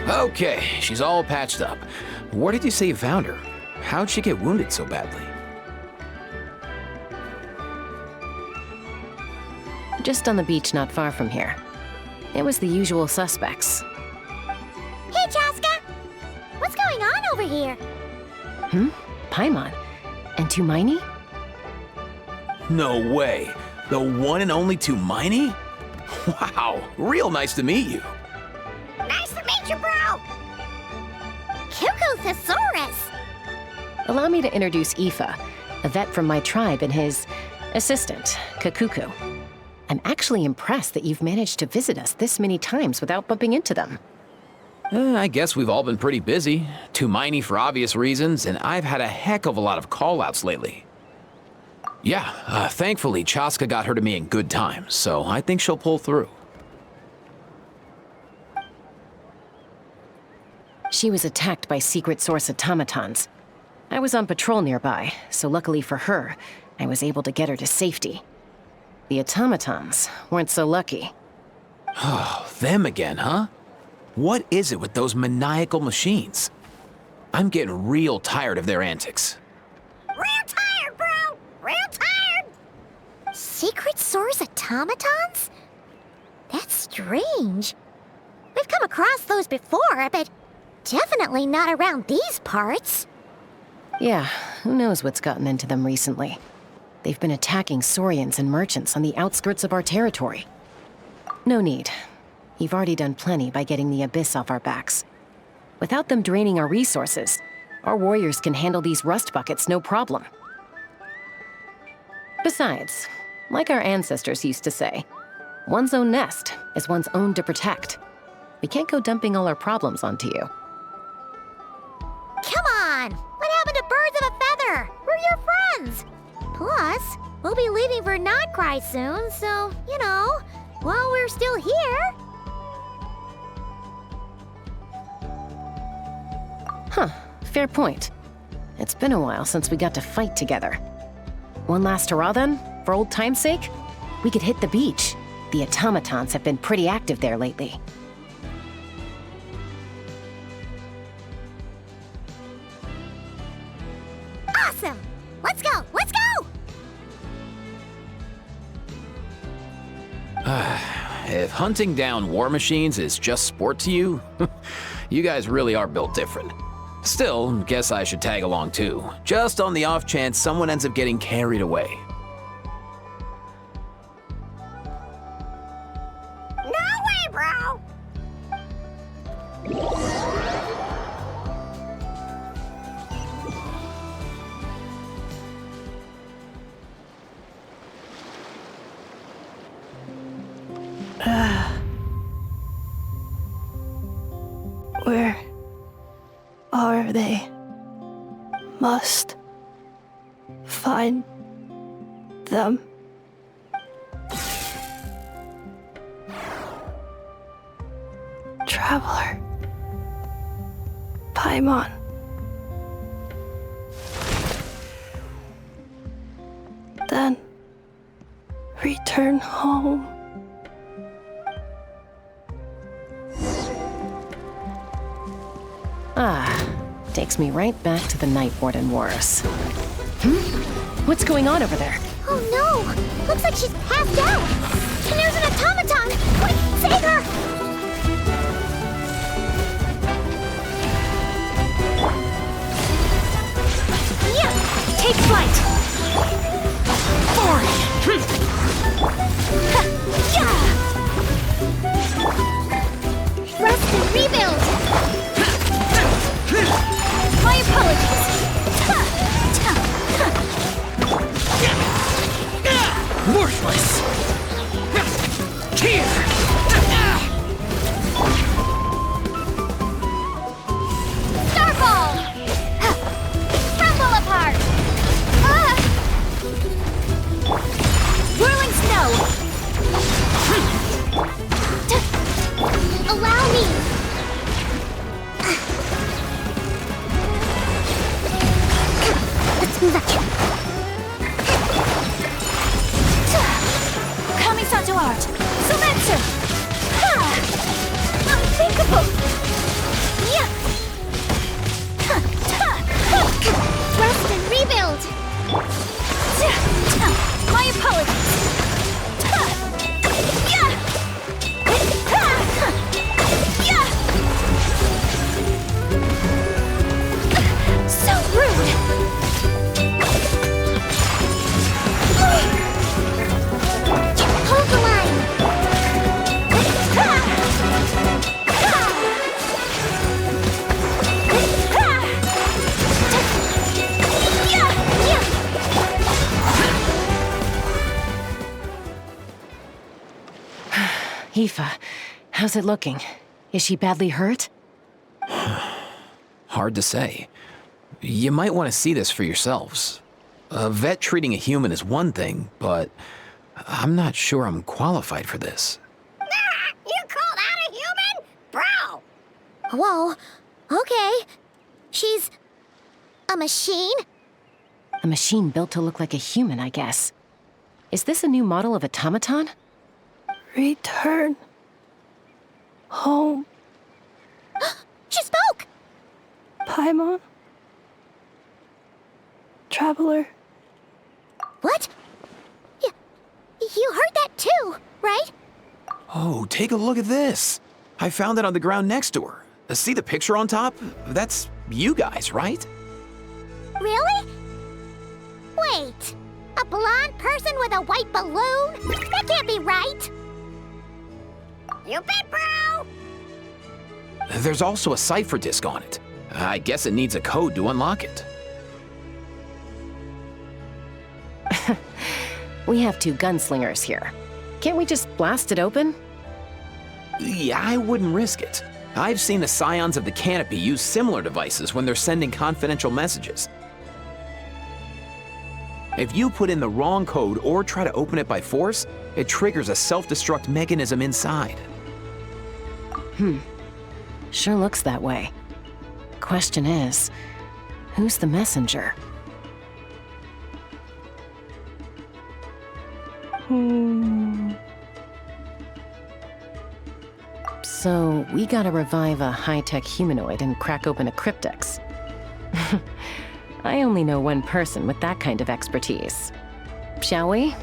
Okay, she's all patched up. Where did you say you found her? How'd she get wounded so badly? Just on the beach not far from here. It was the usual suspects. Hey, Chaska! What's going on over here? Paimon? And Tumaini? No way. The one and only Tumaini? Wow, real nice to meet you. Nice to meet you, bro! Cuckoo Thesaurus! Allow me to introduce Aoife, a vet from my tribe and his assistant, Kakuku. I'm actually impressed that you've managed to visit us this many times without bumping into them. I guess we've all been pretty busy. Tumaini for obvious reasons, and I've had a heck of a lot of call-outs lately. Yeah, thankfully Chaska got her to me in good time, so I think she'll pull through. She was attacked by secret source automatons. I was on patrol nearby, so luckily for her, I was able to get her to safety. The automatons weren't so lucky. Oh, them again, huh? What is it with those maniacal machines? I'm getting real tired of their antics. Real tired, bro! Real tired! Secret source automatons? That's strange. We've come across those before, but definitely not around these parts. Yeah, who knows what's gotten into them recently. They've been attacking Saurians and merchants on the outskirts of our territory. No need. You've already done plenty by getting the Abyss off our backs. Without them draining our resources, our warriors can handle these rust buckets no problem. Besides, like our ancestors used to say, one's own nest is one's own to protect. We can't go dumping all our problems onto you. Come on! What happened to birds of a feather? We're your friends! Plus, we'll be leaving for Notcry soon, so, you know, while we're still here... Huh, fair point. It's been a while since we got to fight together. One last hurrah then, for old time's sake? We could hit the beach. The automatons have been pretty active there lately. Awesome! Let's go! Let's go! If hunting down war machines is just sport to you, you guys really are built different. Still, guess I should tag along too, just on the off chance someone ends up getting carried away. No way, bro! Where are they? Must find them. Traveler. Paimon. Then return home. Takes me right back to the Night Warden Wars. What's going on over there? Oh no! Looks like she's passed out! And there's an automaton! Quick, save her! Yeah! Take flight! Forward! Yeah! Rest and rebuild! My apologies! Worthless! Here! Starball! Crumble apart! Whirling snow! Allow me! Let's move back. Kamisato art! Sumetsu! Aoife, how's it looking? Is she badly hurt? Hard to say. You might want to see this for yourselves. A vet treating a human is one thing, but I'm not sure I'm qualified for this. You call that a human? Bro! Whoa, okay. She's a machine? A machine built to look like a human, I guess. Is this a new model of automaton? Return home, She spoke! Paimon. Traveler. What? You heard that too, right? Oh, take a look at this. I found it on the ground next to her. See the picture on top? That's you guys, right? Really? Wait, a blonde person with a white balloon? That can't be right. You bet, bro! There's also a cipher disk on it. I guess it needs a code to unlock it. We have 2 gunslingers here. Can't we just blast it open? Yeah, I wouldn't risk it. I've seen the Scions of the Canopy use similar devices when they're sending confidential messages. If you put in the wrong code or try to open it by force, it triggers a self-destruct mechanism inside. Sure looks that way. Question is, who's the messenger? So, we gotta revive a high-tech humanoid and crack open a cryptex. I only know one person with that kind of expertise. Shall we?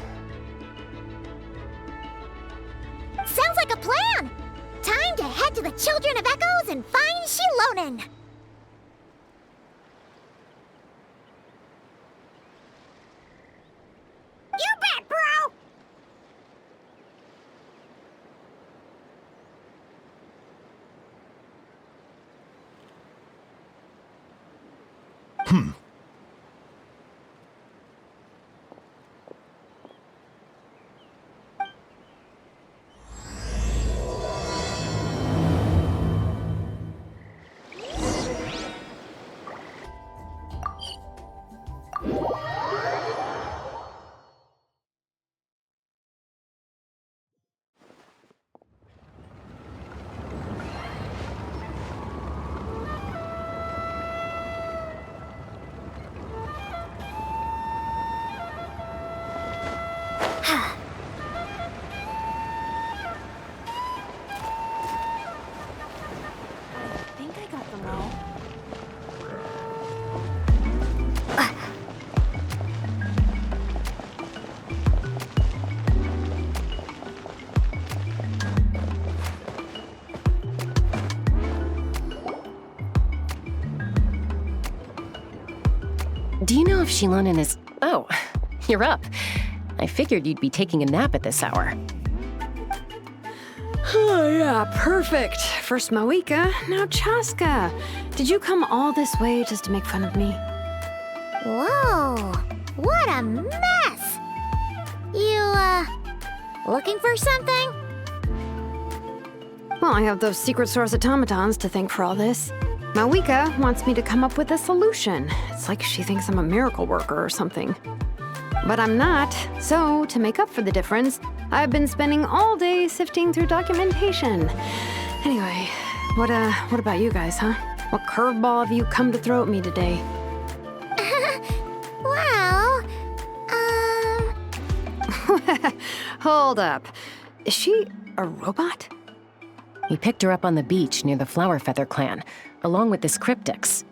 Sounds like a plan! Time to head to the Children of Echoes and find Shilonen! You bet, bro! I think I got them all. Do you know if Shilonen is... Oh, you're up. I figured you'd be taking a nap at this hour. Oh, yeah, perfect. First Mawika, now Chaska. Did you come all this way just to make fun of me? Whoa, what a mess! You, looking for something? Well, I have those secret source automatons to thank for all this. Mawika wants me to come up with a solution. It's like she thinks I'm a miracle worker or something. But I'm not, so to make up for the difference, I've been spending all day sifting through documentation. Anyway, what about you guys, huh? What curveball have you come to throw at me today? Well, Hold up. Is she a robot? We picked her up on the beach near the Flower Feather clan, along with this cryptex.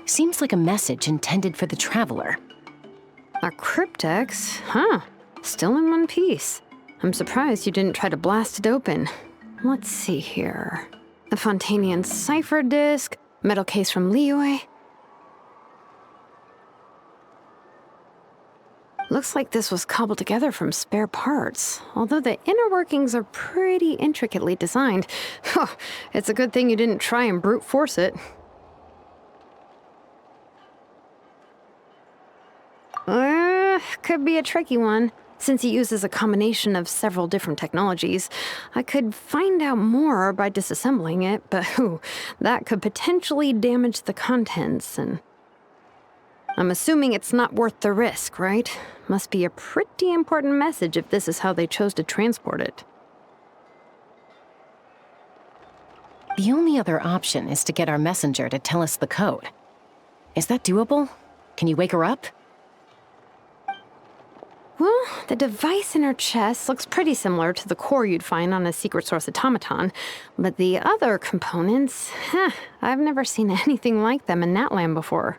Seems like a message intended for the traveler. A cryptex? Huh. Still in one piece. I'm surprised you didn't try to blast it open. Let's see here. A Fontanian cipher disk, metal case from Liyue. Looks like this was cobbled together from spare parts, although the inner workings are pretty intricately designed. It's a good thing you didn't try and brute force it. Could be a tricky one. Since it uses a combination of several different technologies, I could find out more by disassembling it, but that could potentially damage the contents, and I'm assuming it's not worth the risk, right? Must be a pretty important message if this is how they chose to transport it. The only other option is to get our messenger to tell us the code. Is that doable? Can you wake her up? Well, the device in her chest looks pretty similar to the core you'd find on a secret source automaton, but the other components, I've never seen anything like them in Natlan before.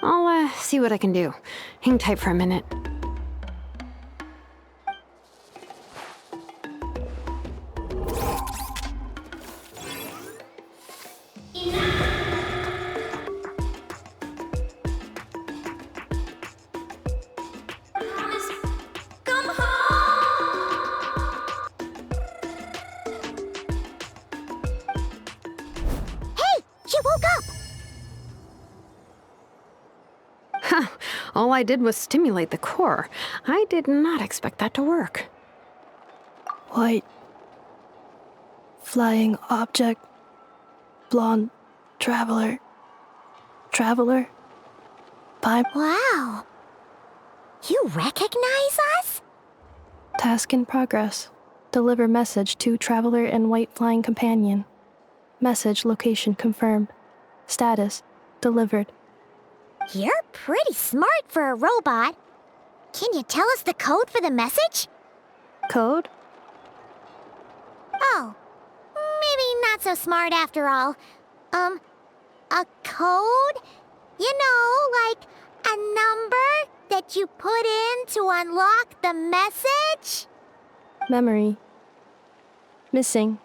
I'll see what I can do. Hang tight for a minute. All I did was stimulate the core. I did not expect that to work. White. Flying object. Blonde. Traveler. Traveler. Pipe. Wow. You recognize us? Task in progress. Deliver message to Traveler and White Flying Companion. Message location confirmed. Status delivered. You're pretty smart for a robot. Can you tell us the code for the message? Code? Oh, maybe not so smart after all. A code? You know, like a number that you put in to unlock the message? Memory. Missing.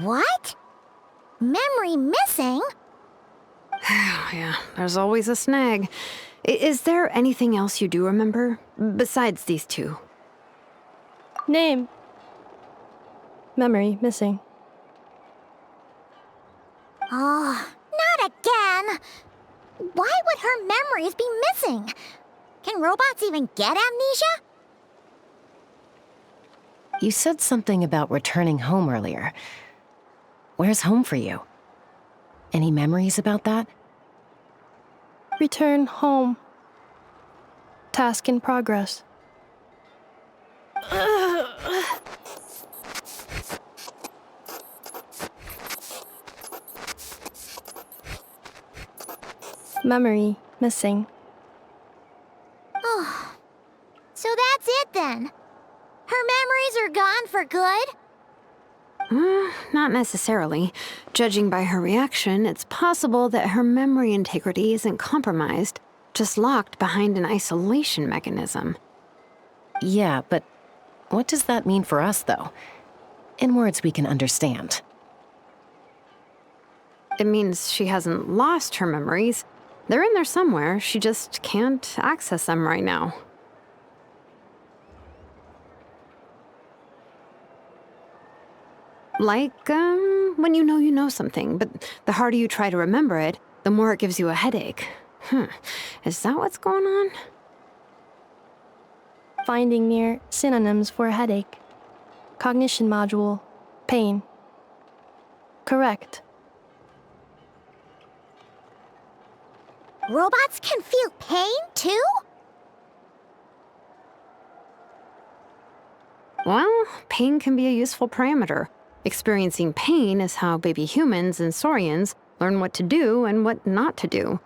What? Memory missing? Yeah, there's always a snag. Is there anything else you do remember, besides these two? Name. Memory missing. Oh, not again. Why would her memories be missing? Can robots even get amnesia? You said something about returning home earlier. Where's home for you? Any memories about that? Return home. Task in progress. Memory missing. Oh, so that's it then. Her memories are gone for good? Not necessarily. Judging by her reaction, it's possible that her memory integrity isn't compromised, just locked behind an isolation mechanism. Yeah, but what does that mean for us, though? In words we can understand. It means she hasn't lost her memories. They're in there somewhere, she just can't access them right now. Like, when you know something, but the harder you try to remember it, the more it gives you a headache. Is that what's going on? Finding near synonyms for headache. Cognition module. Pain. Correct. Robots can feel pain, too? Well, pain can be a useful parameter. Experiencing pain is how baby humans and saurians learn what to do and what not to do.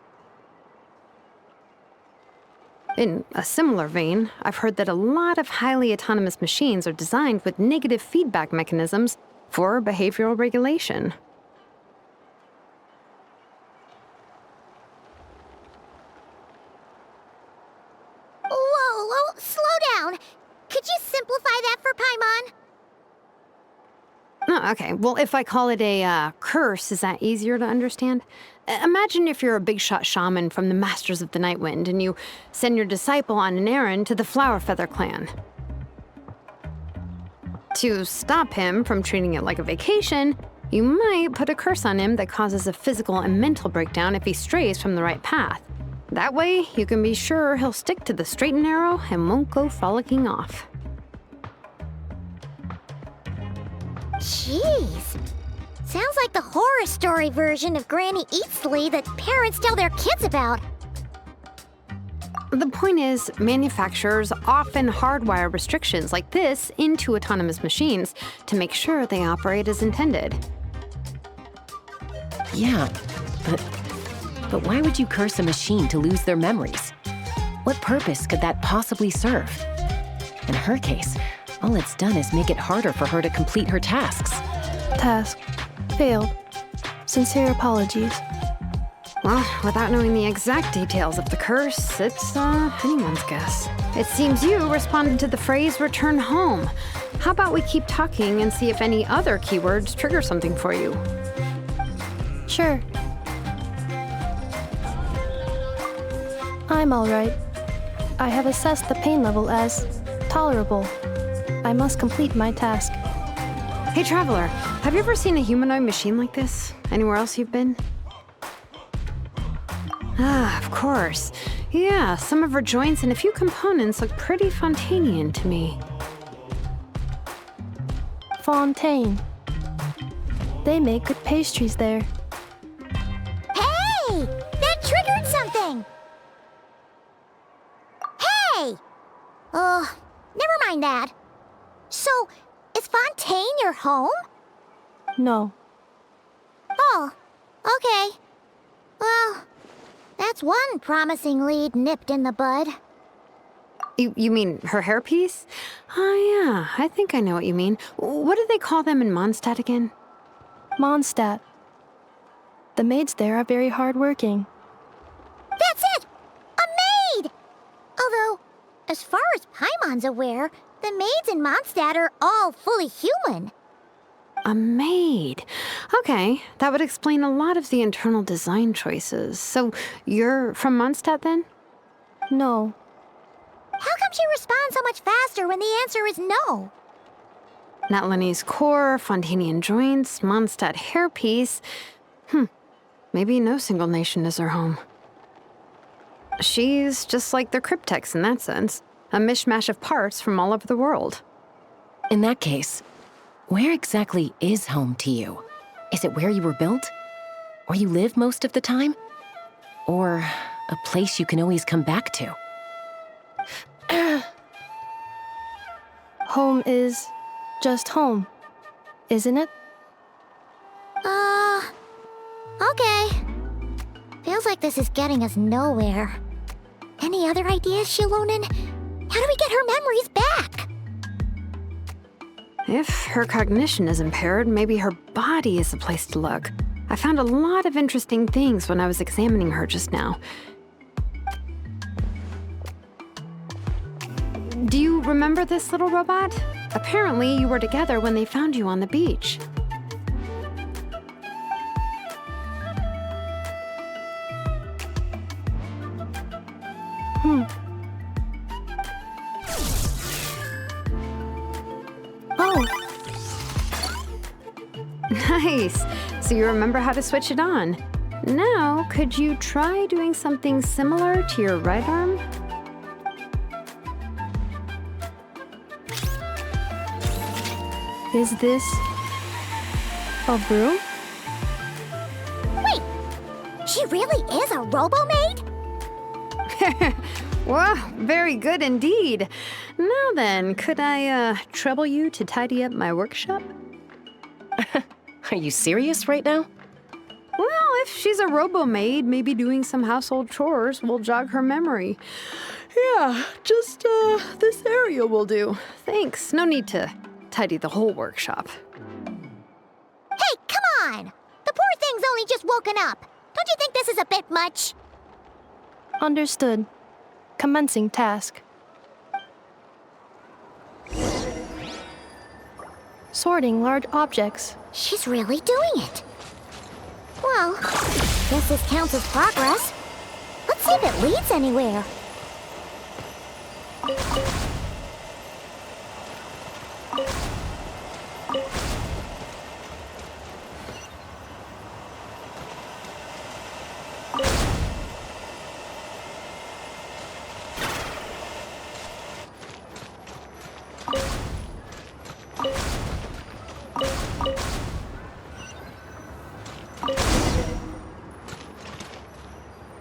In a similar vein, I've heard that a lot of highly autonomous machines are designed with negative feedback mechanisms for behavioral regulation. Whoa, slow down. Could you simplify that for Paimon? Oh, okay, well, if I call it a curse, is that easier to understand? Imagine if you're a big shot shaman from the Masters of the Nightwind and you send your disciple on an errand to the Flower Feather clan. To stop him from treating it like a vacation, you might put a curse on him that causes a physical and mental breakdown if he strays from the right path. That way, you can be sure he'll stick to the straight and narrow and won't go frolicking off. Jeez. Sounds like the horror story version of Granny Eatsley that parents tell their kids about. The point is, manufacturers often hardwire restrictions like this into autonomous machines to make sure they operate as intended. Yeah, but why would you curse a machine to lose their memories? What purpose could that possibly serve? In her case, all it's done is make it harder for her to complete her tasks. Task. Failed. Sincere apologies. Well, without knowing the exact details of the curse, it's anyone's guess. It seems you responded to the phrase return home. How about we keep talking and see if any other keywords trigger something for you? Sure. I'm all right. I have assessed the pain level as tolerable. I must complete my task. Hey, Traveler, have you ever seen a humanoid machine like this? Anywhere else you've been? Ah, of course. Yeah, some of her joints and a few components look pretty Fontanian to me. Fontaine. They make good pastries there. Hey! That triggered something! Hey! Oh, never mind that. So, is Fontaine your home? No. Oh, okay. Well, that's one promising lead nipped in the bud. You mean her hairpiece? Oh, yeah, I think I know what you mean. What do they call them in Mondstadt again? Mondstadt. The maids there are very hardworking. That's it! A maid! Although, as far as Paimon's aware, the maids in Mondstadt are all fully human. A maid. Okay, that would explain a lot of the internal design choices. So, you're from Mondstadt then? No. How come she responds so much faster when the answer is no? Natlanese core, Fontanian joints, Mondstadt hairpiece. Maybe no single nation is her home. She's just like the Cryptex in that sense. A mishmash of parts from all over the world. In that case, where exactly is home to you? Is it where you were built? Where you live most of the time? Or a place you can always come back to? Home is just home, isn't it? Okay. Feels like this is getting us nowhere. Any other ideas, Shilonen? How do we get her memories back? If her cognition is impaired, maybe her body is the place to look. I found a lot of interesting things when I was examining her just now. Do you remember this little robot? Apparently, you were together when they found you on the beach. Oh, Nice. So you remember how to switch it on. Now, could you try doing something similar to your right arm? is this a broom? Wait, she really is a robo-maid? Wow, very good indeed. Now then, could I trouble you to tidy up my workshop? Are you serious right now? Well, if she's a robo-maid, maybe doing some household chores will jog her memory. Yeah, just this area will do. Thanks, no need to tidy the whole workshop. Hey, come on! The poor thing's only just woken up. Don't you think this is a bit much? Understood. Commencing task. Sorting large objects. She's really doing it. Well, guess this counts as progress. Let's see if it leads anywhere.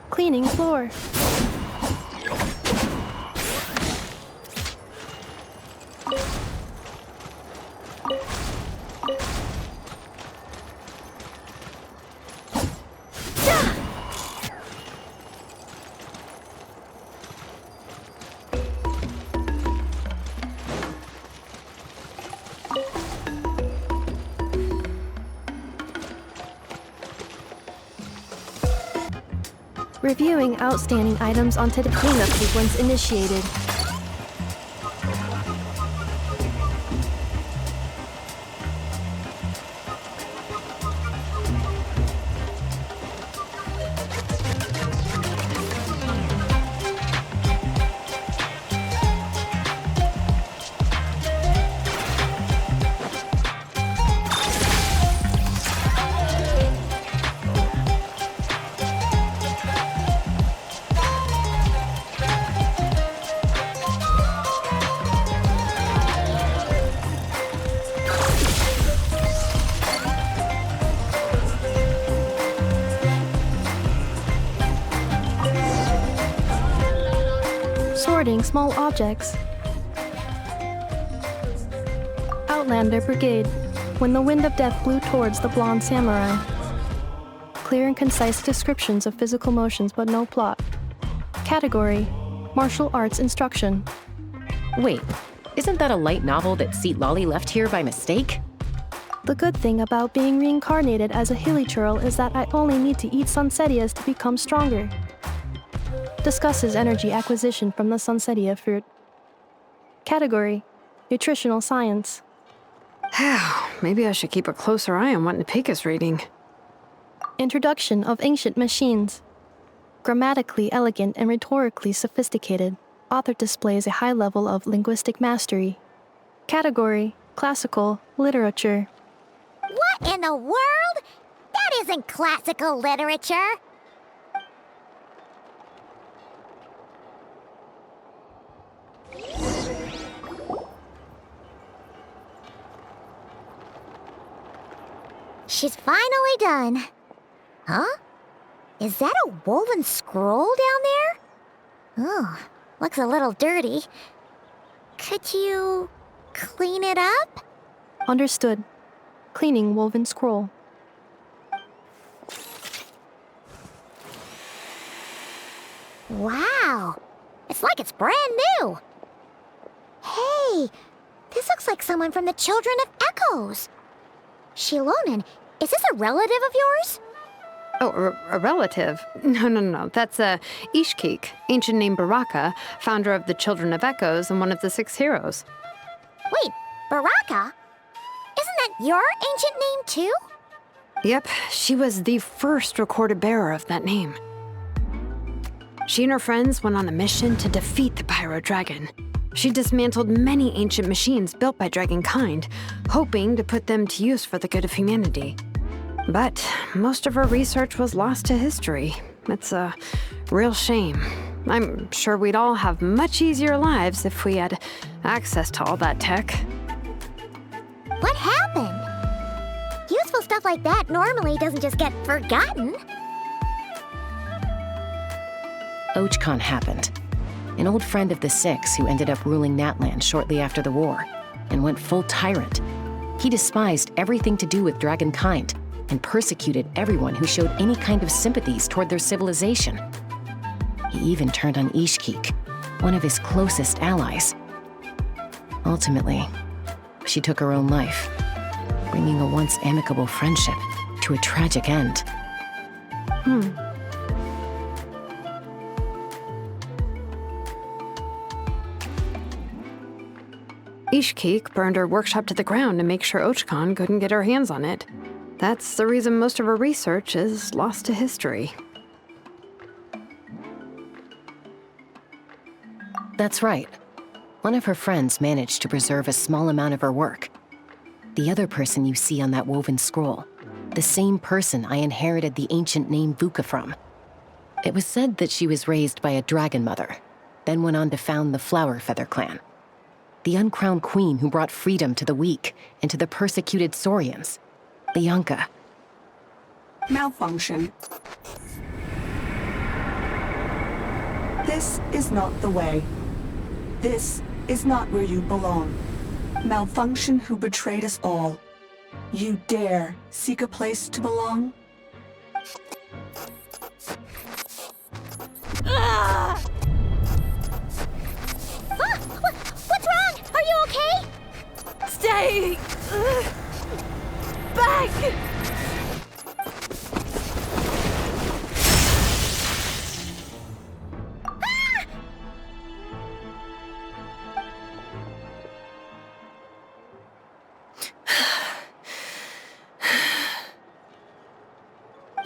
Cleaning floor. Reviewing outstanding items onto the cleanup sequence initiated. Sorting small objects. Outlander Brigade. When the wind of death blew towards the blonde samurai. Clear and concise descriptions of physical motions but no plot. Category: Martial Arts Instruction. Wait, isn't that a light novel that Seat Lolly left here by mistake? The good thing about being reincarnated as a hilly churl is that I only need to eat sunsettias to become stronger. Discusses energy acquisition from the sunsettia fruit. Category: Nutritional Science. Maybe I should keep a closer eye on what Napika's reading. Introduction of Ancient Machines. Grammatically elegant and rhetorically sophisticated, author displays a high level of linguistic mastery. Category: Classical Literature. What in the world? That isn't classical literature. She's finally done. Huh? Is that a woven scroll down there? Oh, looks a little dirty. Could you clean it up? Understood. Cleaning woven scroll. Wow, it's like it's brand new. Hey, this looks like someone from the Children of Echoes. Shilonen, is this a relative of yours? Oh, a relative? No. That's Ishkik, ancient name Baraka, founder of the Children of Echoes and one of the 6 heroes. Wait, Baraka? Isn't that your ancient name too? Yep, she was the first recorded bearer of that name. She and her friends went on a mission to defeat the Pyro Dragon. She dismantled many ancient machines built by Dragonkind, hoping to put them to use for the good of humanity. But most of her research was lost to history. It's a real shame. I'm sure we'd all have much easier lives if we had access to all that tech. What happened? Useful stuff like that normally doesn't just get forgotten. Ochkon happened. An old friend of the Six who ended up ruling Natlan shortly after the war, and went full tyrant. He despised everything to do with Dragonkind, and persecuted everyone who showed any kind of sympathies toward their civilization. He even turned on Ishkik, one of his closest allies. Ultimately, she took her own life, bringing a once amicable friendship to a tragic end. Ishkik burned her workshop to the ground to make sure Ochkon couldn't get her hands on it. That's the reason most of her research is lost to history. That's right. One of her friends managed to preserve a small amount of her work. The other person you see on that woven scroll, the same person I inherited the ancient name Vuka from. It was said that she was raised by a dragon mother, then went on to found the Flower Feather clan. The uncrowned queen who brought freedom to the weak and to the persecuted Saurians. Lianka. Malfunction. This is not the way. This is not where you belong. Malfunction who betrayed us all. You dare seek a place to belong? What's wrong? Are you okay? Stay back!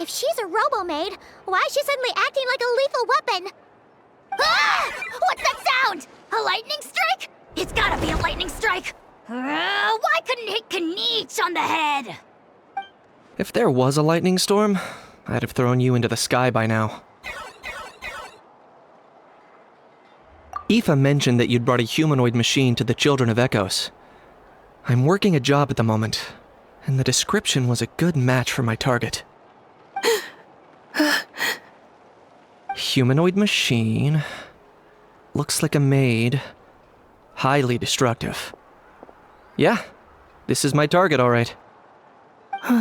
If she's a robo-maid, why is she suddenly acting like a lethal weapon? Ah! What's that sound? A lightning strike? It's gotta be a lightning strike! Why couldn't it hit Kniech on the head? If there was a lightning storm, I'd have thrown you into the sky by now. Aoife mentioned that you'd brought a humanoid machine to the Children of Echoes. I'm working a job at the moment, and the description was a good match for my target. Humanoid machine. Looks like a maid. Highly destructive. Yeah, this is my target, all right. Wait!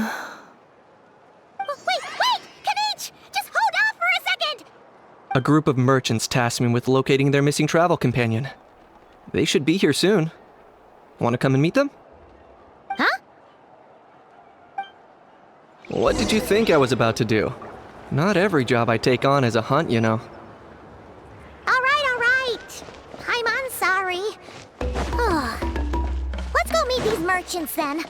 Kniech! Just hold off for a second! A group of merchants tasked me with locating their missing travel companion. They should be here soon. Want to come and meet them? Huh? What did you think I was about to do? Not every job I take on is a hunt, you know. All right. I'm sorry. Let's go meet these merchants then.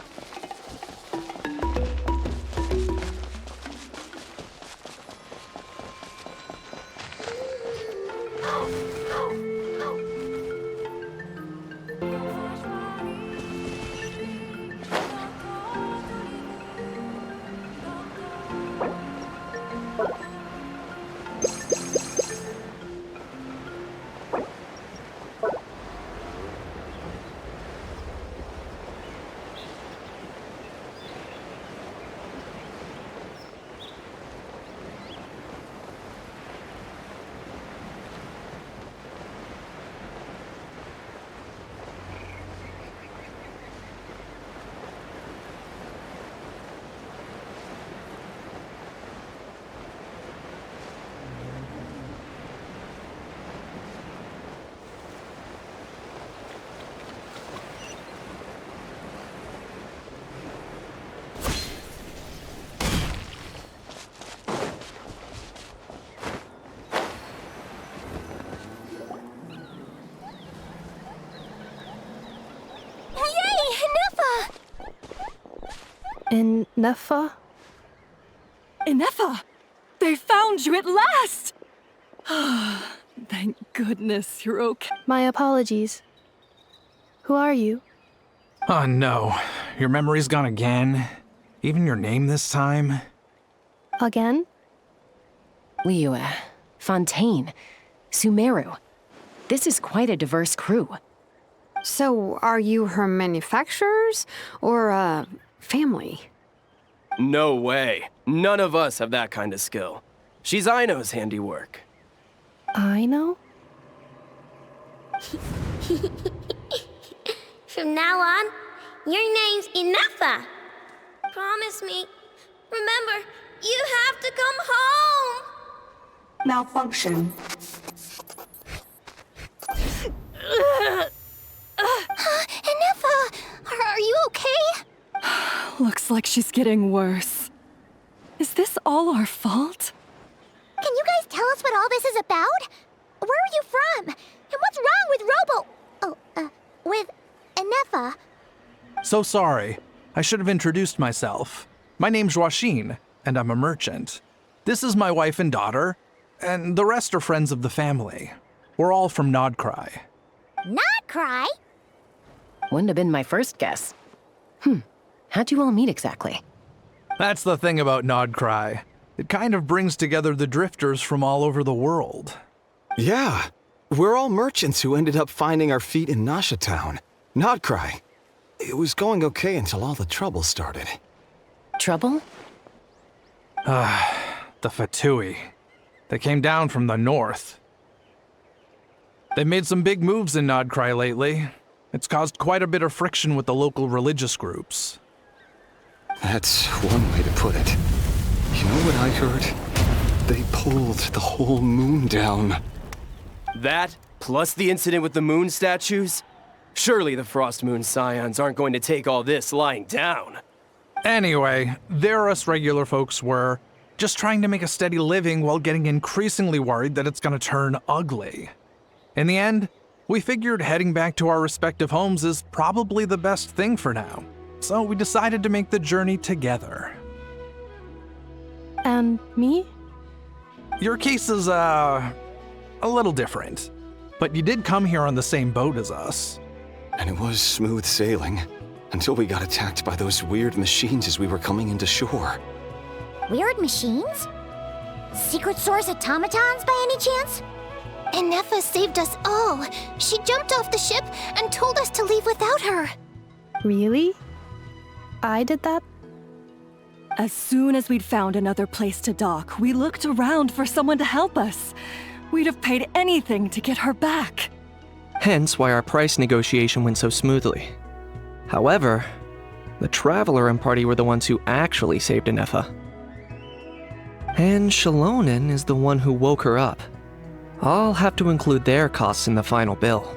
Ineffa? Ineffa! They found you at last! Thank goodness you're okay. My apologies. Who are you? Oh no, your memory's gone again? Even your name this time? Again? Liyue, Fontaine, Sumeru. This is quite a diverse crew. So, are you her manufacturers or family? No way. None of us have that kind of skill. She's Aino's handiwork. Aino? From now on, your name's Ineffa. Promise me. Remember, you have to come home. Malfunction. Ineffa, are you okay? Looks like she's getting worse. Is this all our fault? Can you guys tell us what all this is about? Where are you from? And what's wrong with with Ineffa? So sorry. I should have introduced myself. My name's Joachine, and I'm a merchant. This is my wife and daughter, and the rest are friends of the family. We're all from Nodcry. Not cry? Wouldn't have been my first guess. How'd you all meet exactly? That's the thing about Nodcry. It kind of brings together the drifters from all over the world. Yeah, We're all merchants who ended up finding our feet in Nasha Town. Nodcry. It was going okay until all the trouble started. Trouble? The Fatui. They came down from the north. They've made some big moves in Nodcry lately. It's caused quite a bit of friction with the local religious groups. That's one way to put it. You know what I heard? They pulled the whole moon down. That, plus the incident with the moon statues? Surely the Frost Moon Scions aren't going to take all this lying down. Anyway, there us regular folks were, just trying to make a steady living while getting increasingly worried that it's gonna turn ugly. In the end, we figured heading back to our respective homes is probably the best thing for now. So we decided to make the journey together. And me? Your case is, a little different. But you did come here on the same boat as us. And it was smooth sailing, until we got attacked by those weird machines as we were coming into shore. Weird machines? Secret Source automatons by any chance? Ineffa saved us all. She jumped off the ship and told us to leave without her. Really? I did that? As soon as we'd found another place to dock, we looked around for someone to help us. We'd have paid anything to get her back. Hence why our price negotiation went so smoothly. However, the Traveler and party were the ones who actually saved Ineffa. And Shalonen is the one who woke her up. I'll have to include their costs in the final bill.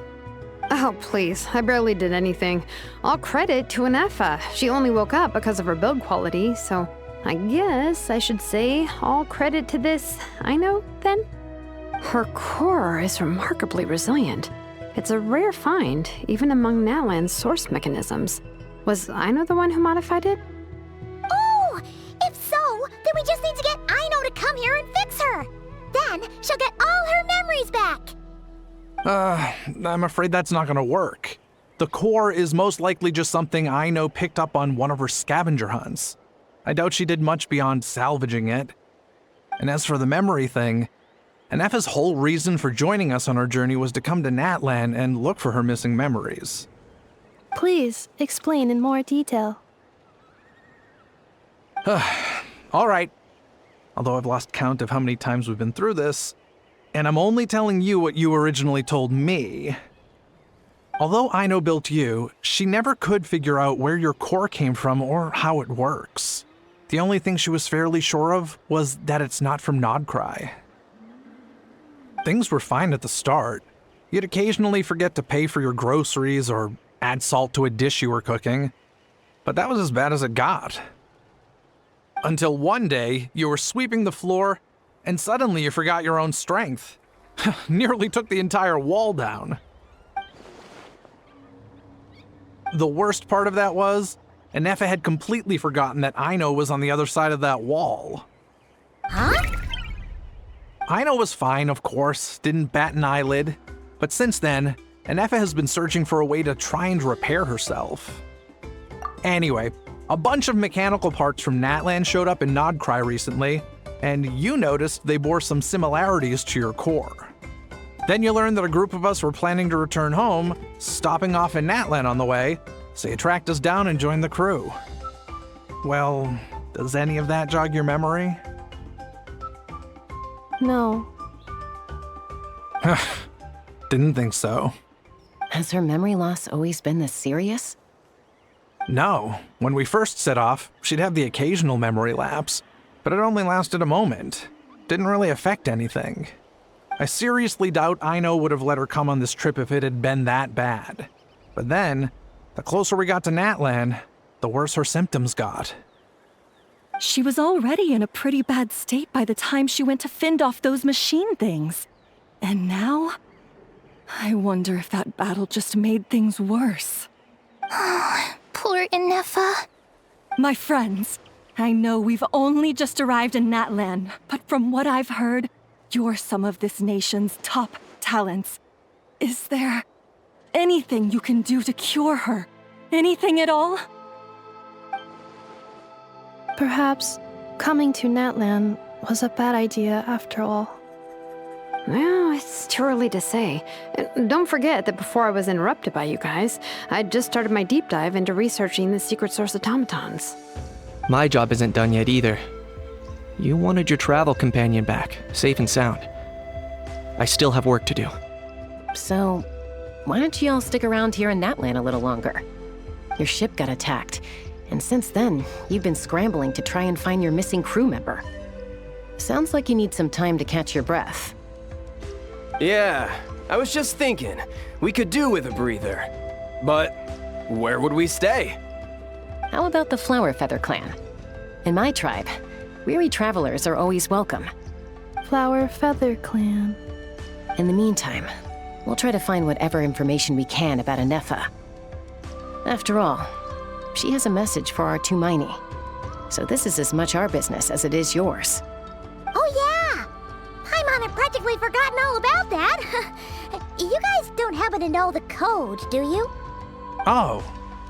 Oh, please. I barely did anything. All credit to Ineffa. She only woke up because of her build quality, so I guess I should say all credit to this Aino, then? Her core is remarkably resilient. It's a rare find, even among Nalan's source mechanisms. Was Aino the one who modified it? Oh! If so, then we just need to get Aino to come here and fix her! Then she'll get all her memories back! I'm afraid that's not gonna work. The core is most likely just something Aino picked up on one of her scavenger hunts. I doubt she did much beyond salvaging it. And as for the memory thing, Ineffa's whole reason for joining us on our journey was to come to Natlan and look for her missing memories. Please, explain in more detail. All right. Although I've lost count of how many times we've been through this, and I'm only telling you what you originally told me. Although Aino built you, she never could figure out where your core came from or how it works. The only thing she was fairly sure of was that it's not from Nodcry. Things were fine at the start. You'd occasionally forget to pay for your groceries or add salt to a dish you were cooking, but that was as bad as it got. Until one day, you were sweeping the floor, and suddenly you forgot your own strength. Nearly took the entire wall down. The worst part of that was, Ineffa had completely forgotten that Aino was on the other side of that wall. Huh? Aino was fine, of course, didn't bat an eyelid, but since then, Ineffa has been searching for a way to try and repair herself. Anyway, a bunch of mechanical parts from Natlan showed up in Nodcry recently, and you noticed they bore some similarities to your core. Then you learned that a group of us were planning to return home, stopping off in Natlan on the way, so you tracked us down and joined the crew. Well, does any of that jog your memory? No. Didn't think so. Has her memory loss always been this serious? No. When we first set off, she'd have the occasional memory lapse, but it only lasted a moment. Didn't really affect anything. I seriously doubt Aino would have let her come on this trip if it had been that bad. But then, the closer we got to Natlan, the worse her symptoms got. She was already in a pretty bad state by the time she went to fend off those machine things. And now, I wonder if that battle just made things worse. Poor Ineffa. My friends, I know we've only just arrived in Natlan, but from what I've heard, you're some of this nation's top talents. Is there anything you can do to cure her? Anything at all? Perhaps coming to Natlan was a bad idea after all. Well, it's too early to say. And don't forget that before I was interrupted by you guys, I'd just started my deep dive into researching the secret source automatons. My job isn't done yet either. You wanted your travel companion back, safe and sound. I still have work to do. So, why don't you all stick around here in Natlan a little longer? Your ship got attacked, and since then, you've been scrambling to try and find your missing crew member. Sounds like you need some time to catch your breath. Yeah, I was just thinking, we could do with a breather. But where would we stay? How about the Flower Feather clan? In my tribe, weary travelers are always welcome. Flower Feather Clan. In the meantime, we'll try to find whatever information we can about ineffa. After all, she has a message for our Tumaini. So this is as much our business as it is yours. Oh yeah! Paimon had practically forgotten all about that. You guys don't happen to know the code, do you? Oh,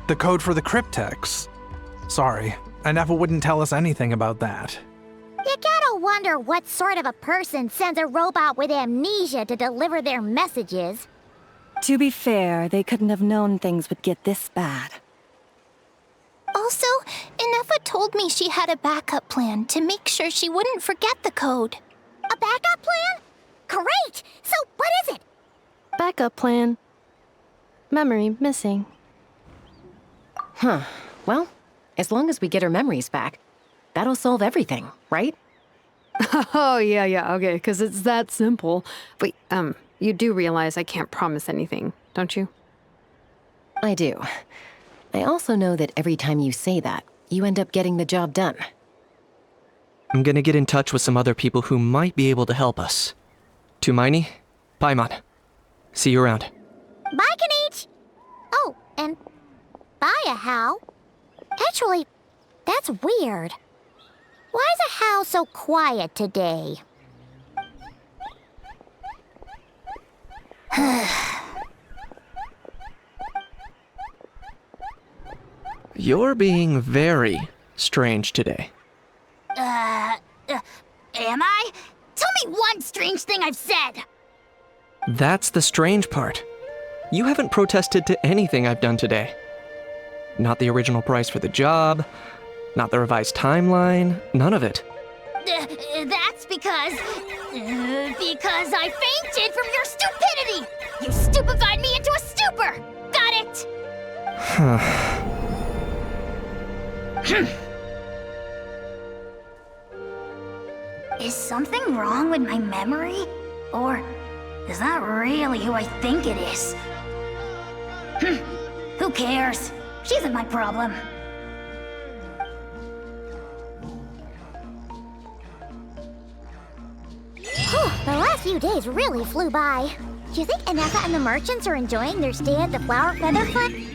the code for the cryptex. Sorry, ineffa wouldn't tell us anything about that. You gotta wonder what sort of a person sends a robot with amnesia to deliver their messages. To be fair, they couldn't have known things would get this bad. Also, Ineffa told me she had a backup plan to make sure she wouldn't forget the code. A backup plan? Great! So what is it? Backup plan. Memory missing. Huh. Well, as long as we get her memories back, that'll solve everything, right? Oh, yeah, okay, because it's that simple. Wait, you do realize I can't promise anything, don't you? I do. I also know that every time you say that, you end up getting the job done. I'm gonna get in touch with some other people who might be able to help us. Tumaini, Paimon. See you around. Bye, Kanich! Oh, and bye, Ahau. Actually, that's weird. Why is Ahau so quiet today? You're being very strange today. Am I? Tell me one strange thing I've said! That's the strange part. You haven't protested to anything I've done today. Not the original price for the job, not the revised timeline, none of it. That's because I fainted from your stupidity! You stupefied me into a stupor! Got it? Is something wrong with my memory? Or is that really who I think it is? Who cares? She isn't my problem. The last few days really flew by. Do you think Ineffa and the merchants are enjoying their stay at the Flower Feather Clan?